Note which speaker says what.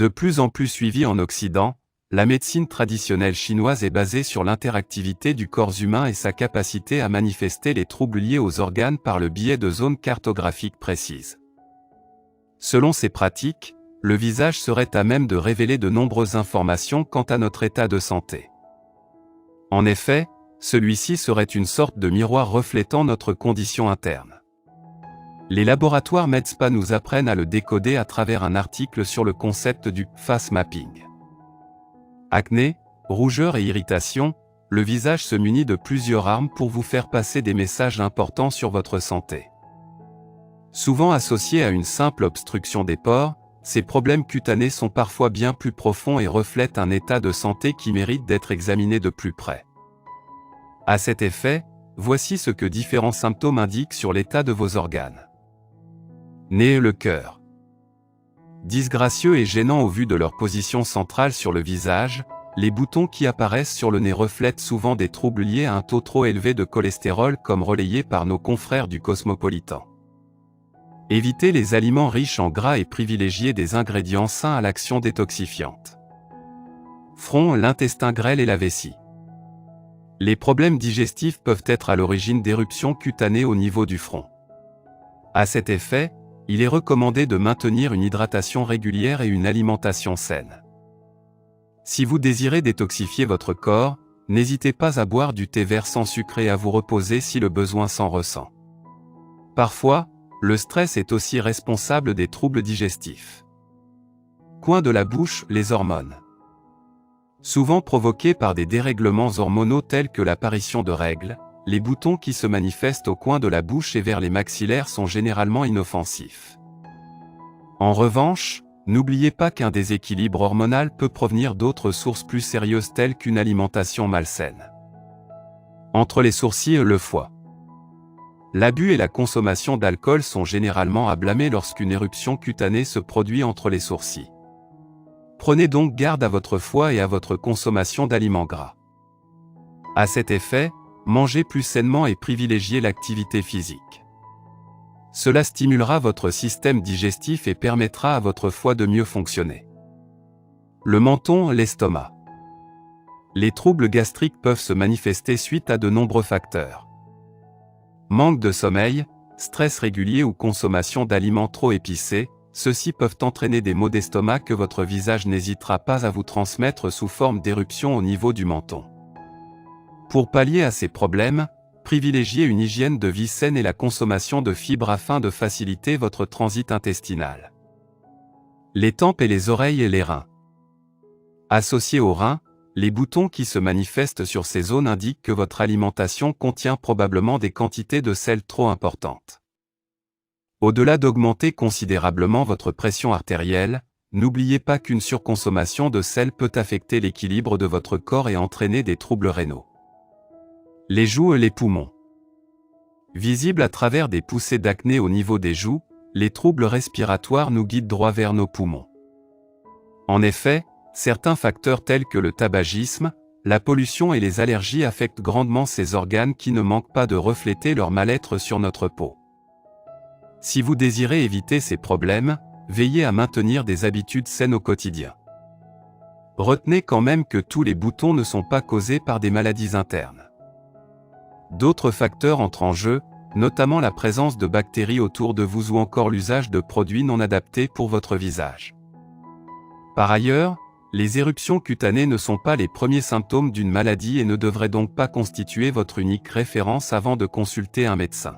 Speaker 1: plus en plus suivie en Occident, la médecine traditionnelle chinoise est basée sur l'interactivité du corps humain et sa capacité à manifester les troubles liés aux organes par le biais de zones cartographiques précises. Selon ces pratiques, le visage serait à même de révéler de nombreuses informations quant à notre état de santé. En effet, celui-ci serait une sorte de miroir reflétant notre condition interne. Les laboratoires MedSpa nous apprennent à le décoder à travers un article sur le concept du face mapping. Acné, rougeur et irritation, le visage se munit de plusieurs armes pour vous faire passer des messages importants sur votre santé. Souvent associés à une simple obstruction des pores, ces problèmes cutanés sont parfois bien plus profonds et reflètent un état de santé qui mérite d'être examiné de plus près. À cet effet, voici ce que différents symptômes indiquent sur l'état de vos organes. Nez et le cœur. Disgracieux et gênants au vu de leur position centrale sur le visage, les boutons qui apparaissent sur le nez reflètent souvent des troubles liés à un taux trop élevé de cholestérol comme relayé par nos confrères du Cosmopolitan. Évitez les aliments riches en gras et privilégiez des ingrédients sains à l'action détoxifiante. Front, l'intestin grêle et la vessie. Les problèmes digestifs peuvent être à l'origine d'éruptions cutanées au niveau du front. À cet effet, il est recommandé de maintenir une hydratation régulière et une alimentation saine. Si vous désirez détoxifier votre corps, n'hésitez pas à boire du thé vert sans sucre et à vous reposer si le besoin s'en ressent. Parfois, le stress est aussi responsable des troubles digestifs. Coin de la bouche, les hormones. Souvent provoqués par des dérèglements hormonaux tels que l'apparition de règles, les boutons qui se manifestent au coin de la bouche et vers les maxillaires sont généralement inoffensifs. En revanche, n'oubliez pas qu'un déséquilibre hormonal peut provenir d'autres sources plus sérieuses telles qu'une alimentation malsaine. Entre les sourcils et le foie. L'abus et la consommation d'alcool sont généralement à blâmer lorsqu'une éruption cutanée se produit entre les sourcils. Prenez donc garde à votre foie et à votre consommation d'aliments gras. À cet effet, mangez plus sainement et privilégiez l'activité physique. Cela stimulera votre système digestif et permettra à votre foie de mieux fonctionner. Le menton, l'estomac. Les troubles gastriques peuvent se manifester suite à de nombreux facteurs. Manque de sommeil, stress régulier ou consommation d'aliments trop épicés, ceux-ci peuvent entraîner des maux d'estomac que votre visage n'hésitera pas à vous transmettre sous forme d'éruption au niveau du menton. Pour pallier à ces problèmes, privilégiez une hygiène de vie saine et la consommation de fibres afin de faciliter votre transit intestinal. Les tempes et les oreilles et les reins. Associés aux reins, les boutons qui se manifestent sur ces zones indiquent que votre alimentation contient probablement des quantités de sel trop importantes. Au-delà d'augmenter considérablement votre pression artérielle, n'oubliez pas qu'une surconsommation de sel peut affecter l'équilibre de votre corps et entraîner des troubles rénaux. Les joues et les poumons. Visibles à travers des poussées d'acné au niveau des joues, les troubles respiratoires nous guident droit vers nos poumons. En effet, certains facteurs tels que le tabagisme, la pollution et les allergies affectent grandement ces organes qui ne manquent pas de refléter leur mal-être sur notre peau. Si vous désirez éviter ces problèmes, veillez à maintenir des habitudes saines au quotidien. Retenez quand même que tous les boutons ne sont pas causés par des maladies internes. D'autres facteurs entrent en jeu, notamment la présence de bactéries autour de vous ou encore l'usage de produits non adaptés pour votre visage. Par ailleurs, les éruptions cutanées ne sont pas les premiers symptômes d'une maladie et ne devraient donc pas constituer votre unique référence avant de consulter un médecin.